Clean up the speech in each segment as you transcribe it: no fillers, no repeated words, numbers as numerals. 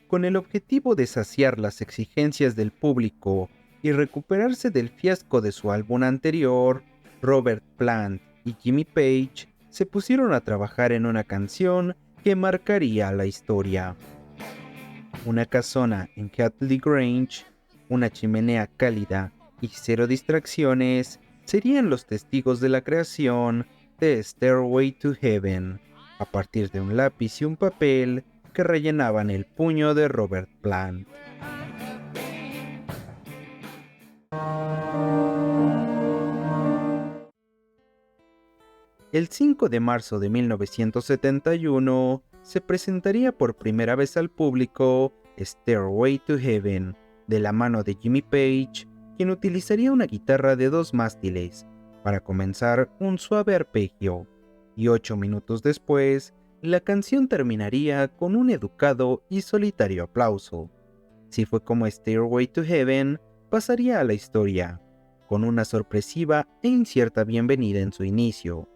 Con el objetivo de saciar las exigencias del público y recuperarse del fiasco de su álbum anterior, Robert Plant y Jimmy Page se pusieron a trabajar en una canción que marcaría la historia. Una casona en Hatley Grange, una chimenea cálida y cero distracciones serían los testigos de la creación de Stairway to Heaven, a partir de un lápiz y un papel que rellenaban el puño de Robert Plant. El 5 de marzo de 1971 se presentaría por primera vez al público Stairway to Heaven, de la mano de Jimmy Page, quien utilizaría una guitarra de 2 mástiles para comenzar un suave arpegio, y 8 minutos después, la canción terminaría con un educado y solitario aplauso. Si fue como Stairway to Heaven, pasaría a la historia, con una sorpresiva e incierta bienvenida en su inicio.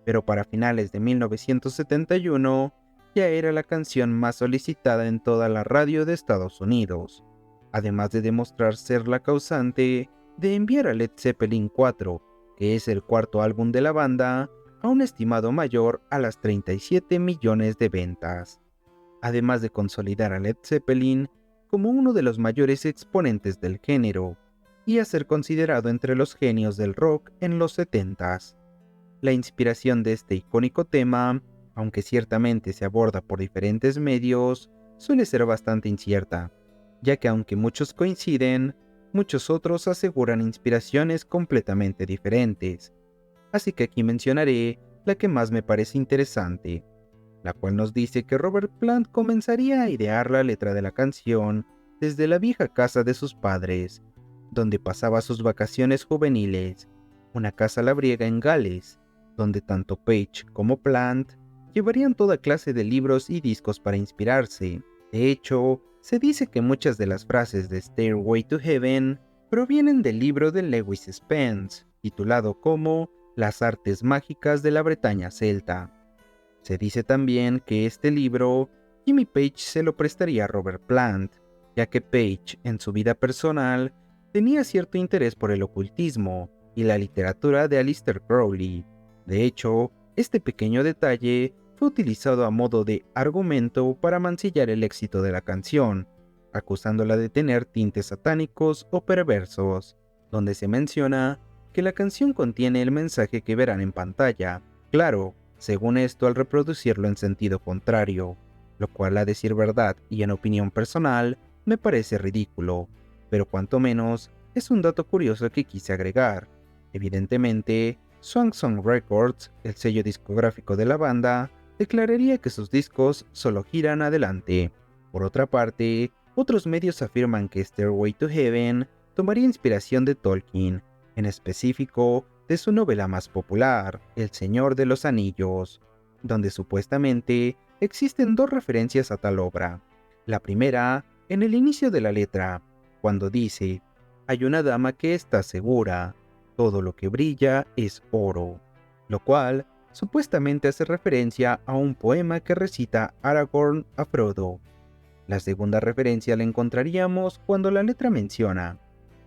Pero para finales de 1971 ya era la canción más solicitada en toda la radio de Estados Unidos, además de demostrar ser la causante de enviar a Led Zeppelin 4, que es el cuarto álbum de la banda, a un estimado mayor a las 37 millones de ventas, además de consolidar a Led Zeppelin como uno de los mayores exponentes del género y a ser considerado entre los genios del rock en los 70s. La inspiración de este icónico tema, aunque ciertamente se aborda por diferentes medios, suele ser bastante incierta, ya que aunque muchos coinciden, muchos otros aseguran inspiraciones completamente diferentes. Así que aquí mencionaré la que más me parece interesante, la cual nos dice que Robert Plant comenzaría a idear la letra de la canción desde la vieja casa de sus padres, donde pasaba sus vacaciones juveniles, una casa labriega en Gales, donde tanto Page como Plant llevarían toda clase de libros y discos para inspirarse. De hecho, se dice que muchas de las frases de Stairway to Heaven provienen del libro de Lewis Spence, titulado como Las artes mágicas de la Bretaña celta. Se dice también que este libro Jimmy Page se lo prestaría a Robert Plant, ya que Page en su vida personal tenía cierto interés por el ocultismo y la literatura de Aleister Crowley. De hecho, este pequeño detalle fue utilizado a modo de argumento para mancillar el éxito de la canción, acusándola de tener tintes satánicos o perversos, donde se menciona que la canción contiene el mensaje que verán en pantalla. Claro, según esto al reproducirlo en sentido contrario, lo cual a decir verdad y en opinión personal me parece ridículo, pero cuanto menos es un dato curioso que quise agregar. Evidentemente, Swan Song Records, el sello discográfico de la banda, declararía que sus discos solo giran adelante. Por otra parte, otros medios afirman que Stairway to Heaven tomaría inspiración de Tolkien, en específico de su novela más popular, El Señor de los Anillos, donde supuestamente existen 2 referencias a tal obra. La primera, en el inicio de la letra, cuando dice, hay una dama que está segura, todo lo que brilla es oro, lo cual supuestamente hace referencia a un poema que recita Aragorn a Frodo. La segunda referencia la encontraríamos cuando la letra menciona,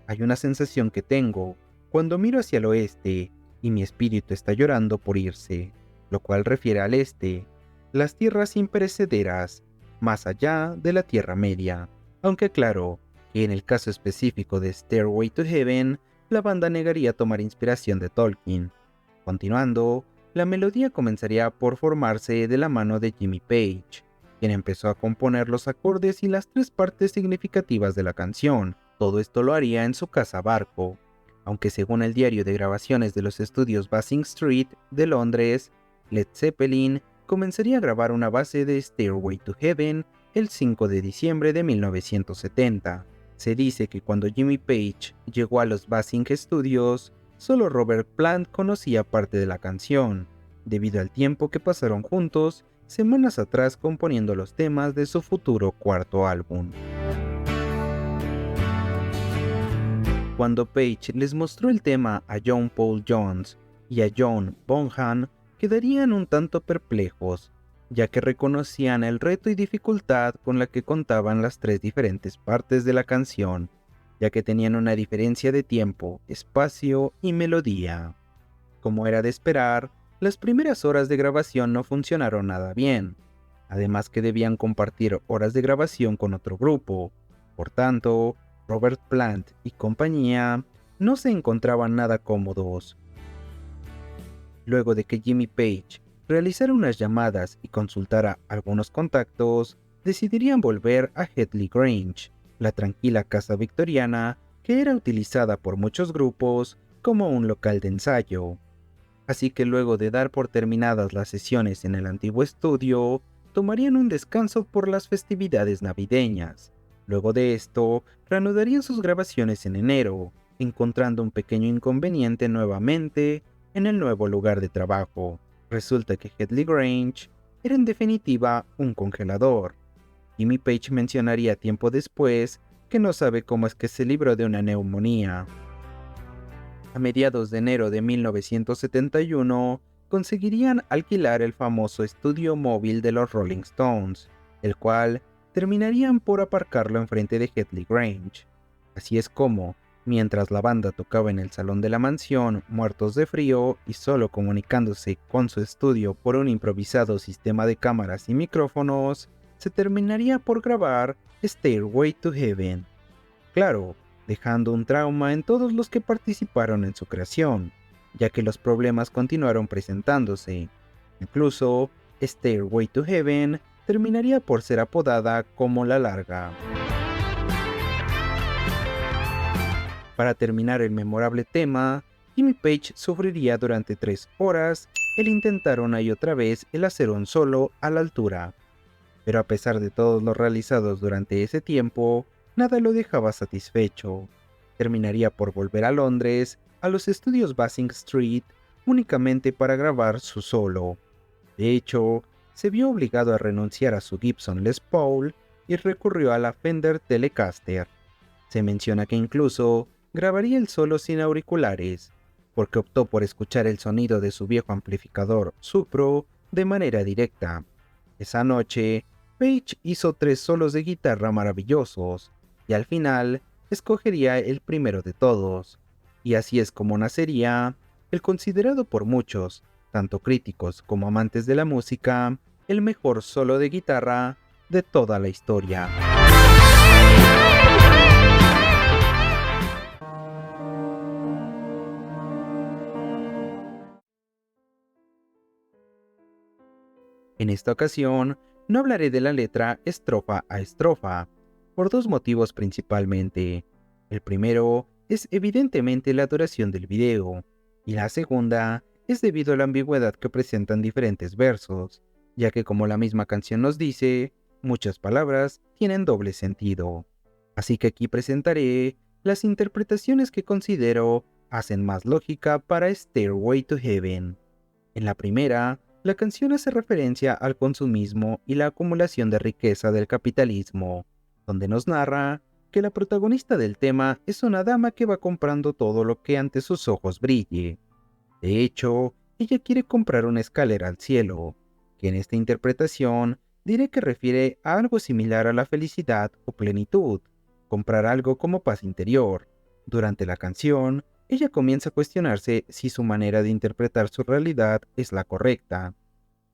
hay una sensación que tengo cuando miro hacia el oeste y mi espíritu está llorando por irse, lo cual refiere al este, las tierras imperecederas, más allá de la Tierra Media, aunque claro que en el caso específico de Stairway to Heaven, la banda negaría tomar inspiración de Tolkien. Continuando, la melodía comenzaría por formarse de la mano de Jimmy Page, quien empezó a componer los acordes y las 3 partes significativas de la canción. Todo esto lo haría en su casa barco, aunque según el diario de grabaciones de los estudios Basing Street de Londres, Led Zeppelin comenzaría a grabar una base de Stairway to Heaven el 5 de diciembre de 1970. Se dice que cuando Jimmy Page llegó a los Basing Studios, solo Robert Plant conocía parte de la canción, debido al tiempo que pasaron juntos semanas atrás componiendo los temas de su futuro cuarto álbum. Cuando Page les mostró el tema a John Paul Jones y a John Bonham, quedarían un tanto perplejos, ya que reconocían el reto y dificultad con la que contaban las tres diferentes partes de la canción, ya que tenían una diferencia de tiempo, espacio y melodía. Como era de esperar, las primeras horas de grabación no funcionaron nada bien, además que debían compartir horas de grabación con otro grupo. Por tanto, Robert Plant y compañía no se encontraban nada cómodos. Luego de que Jimmy Page realizara unas llamadas y consultara algunos contactos, decidirían volver a Headley Grange, la tranquila casa victoriana que era utilizada por muchos grupos como un local de ensayo. Así que luego de dar por terminadas las sesiones en el antiguo estudio, tomarían un descanso por las festividades navideñas. Luego de esto, reanudarían sus grabaciones en enero, encontrando un pequeño inconveniente nuevamente en el nuevo lugar de trabajo. Resulta que Headley Grange era en definitiva un congelador. Jimmy Page mencionaría tiempo después que no sabe cómo es que se libró de una neumonía. A mediados de enero de 1971, conseguirían alquilar el famoso estudio móvil de los Rolling Stones, el cual terminarían por aparcarlo enfrente de Headley Grange. Así es como, mientras la banda tocaba en el salón de la mansión, muertos de frío y solo comunicándose con su estudio por un improvisado sistema de cámaras y micrófonos, se terminaría por grabar Stairway to Heaven. Claro, dejando un trauma en todos los que participaron en su creación, ya que los problemas continuaron presentándose. Incluso, Stairway to Heaven terminaría por ser apodada como La Larga. Para terminar el memorable tema, Jimmy Page sufriría durante 3 horas el intentar una y otra vez el hacer un solo a la altura. Pero a pesar de todos los realizados durante ese tiempo, nada lo dejaba satisfecho. Terminaría por volver a Londres, a los estudios Basing Street, únicamente para grabar su solo. De hecho, se vio obligado a renunciar a su Gibson Les Paul y recurrió a la Fender Telecaster. Se menciona que incluso grabaría el solo sin auriculares, porque optó por escuchar el sonido de su viejo amplificador Supro de manera directa. Esa noche, Page hizo 3 solos de guitarra maravillosos, y al final escogería el primero de todos. Y así es como nacería el considerado por muchos, tanto críticos como amantes de la música, el mejor solo de guitarra de toda la historia. En esta ocasión, no hablaré de la letra estrofa a estrofa, por 2 motivos principalmente. El primero es evidentemente la duración del video, y la segunda es debido a la ambigüedad que presentan diferentes versos, ya que como la misma canción nos dice, muchas palabras tienen doble sentido. Así que aquí presentaré las interpretaciones que considero hacen más lógica para Stairway to Heaven. En la primera, la canción hace referencia al consumismo y la acumulación de riqueza del capitalismo, donde nos narra que la protagonista del tema es una dama que va comprando todo lo que ante sus ojos brille. De hecho, ella quiere comprar una escalera al cielo, que en esta interpretación diré que refiere a algo similar a la felicidad o plenitud, comprar algo como paz interior. Durante la canción, ella comienza a cuestionarse si su manera de interpretar su realidad es la correcta,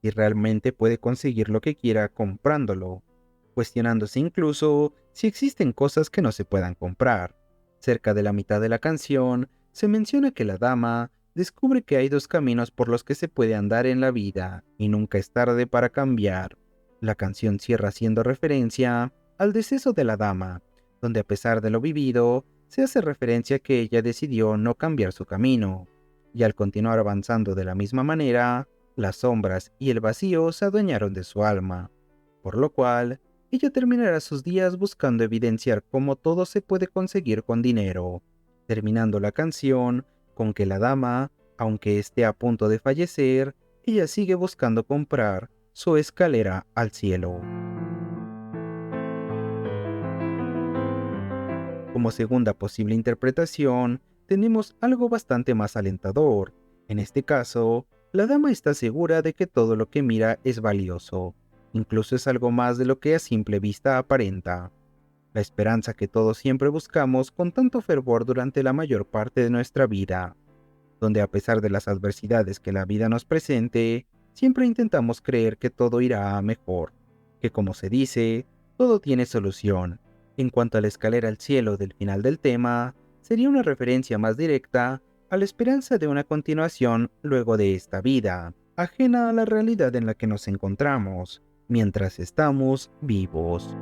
y realmente puede conseguir lo que quiera comprándolo, cuestionándose incluso si existen cosas que no se puedan comprar. Cerca de la mitad de la canción, se menciona que la dama descubre que hay 2 caminos por los que se puede andar en la vida, y nunca es tarde para cambiar. La canción cierra haciendo referencia al deceso de la dama, donde a pesar de lo vivido, se hace referencia que ella decidió no cambiar su camino, y al continuar avanzando de la misma manera, las sombras y el vacío se adueñaron de su alma, por lo cual ella terminará sus días buscando evidenciar cómo todo se puede conseguir con dinero, terminando la canción con que la dama, aunque esté a punto de fallecer, ella sigue buscando comprar su escalera al cielo. Como segunda posible interpretación, tenemos algo bastante más alentador. En este caso, La dama está segura de que todo lo que mira es valioso, incluso es algo más de lo que a simple vista aparenta. La esperanza que todos siempre buscamos con tanto fervor durante la mayor parte de nuestra vida, donde a pesar de las adversidades que la vida nos presente, siempre intentamos creer que todo irá a mejor, que como se dice, todo tiene solución. En cuanto a la escalera al cielo del final del tema, sería una referencia más directa a la esperanza de una continuación luego de esta vida, ajena a la realidad en la que nos encontramos, mientras estamos vivos.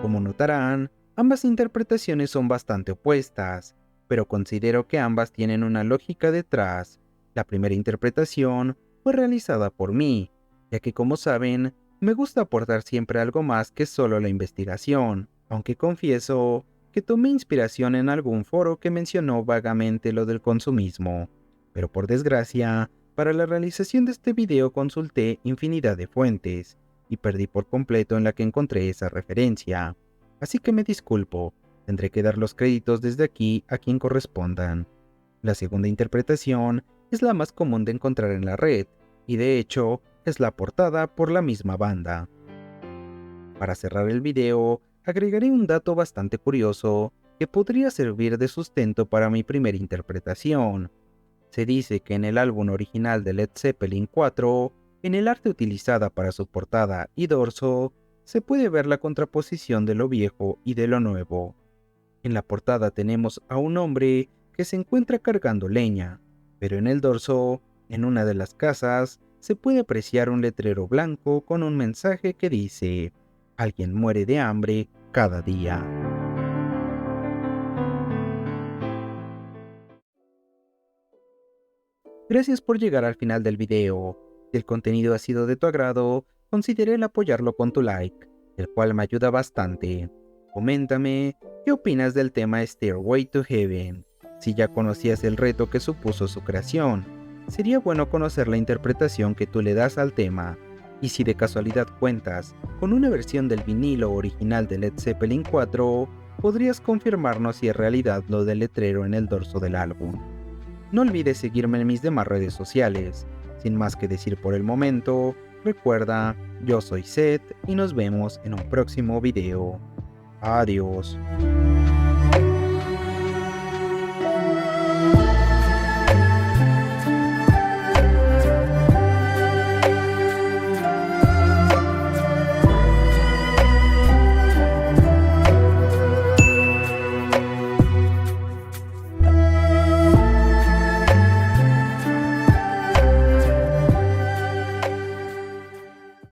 Como notarán, ambas interpretaciones son bastante opuestas, pero considero que ambas tienen una lógica detrás. La primera interpretación fue realizada por mí, ya que como saben, me gusta aportar siempre algo más que solo la investigación, aunque confieso que tomé inspiración en algún foro que mencionó vagamente lo del consumismo. Pero por desgracia, para la realización de este video consulté infinidad de fuentes, y perdí por completo en la que encontré esa referencia. Así que me disculpo, tendré que dar los créditos desde aquí a quien correspondan. La segunda interpretación es la más común de encontrar en la red, y de hecho es la aportada por la misma banda. Para cerrar el video, agregaré un dato bastante curioso que podría servir de sustento para mi primera interpretación. Se dice que en el álbum original de Led Zeppelin 4, en el arte utilizada para su portada y dorso, se puede ver la contraposición de lo viejo y de lo nuevo. En la portada tenemos a un hombre que se encuentra cargando leña, pero en el dorso, en una de las casas, se puede apreciar un letrero blanco con un mensaje que dice: "Alguien muere de hambre cada día". Gracias por llegar al final del video. Si el contenido ha sido de tu agrado, considera el apoyarlo con tu like, el cual me ayuda bastante. Coméntame qué opinas del tema Stairway to Heaven. Si ya conocías el reto que supuso su creación, sería bueno conocer la interpretación que tú le das al tema. Y si de casualidad cuentas con una versión del vinilo original de Led Zeppelin 4, podrías confirmarnos si es realidad lo del letrero en el dorso del álbum. No olvides seguirme en mis demás redes sociales. Sin más que decir por el momento, recuerda, yo soy Seth y nos vemos en un próximo video. Adiós.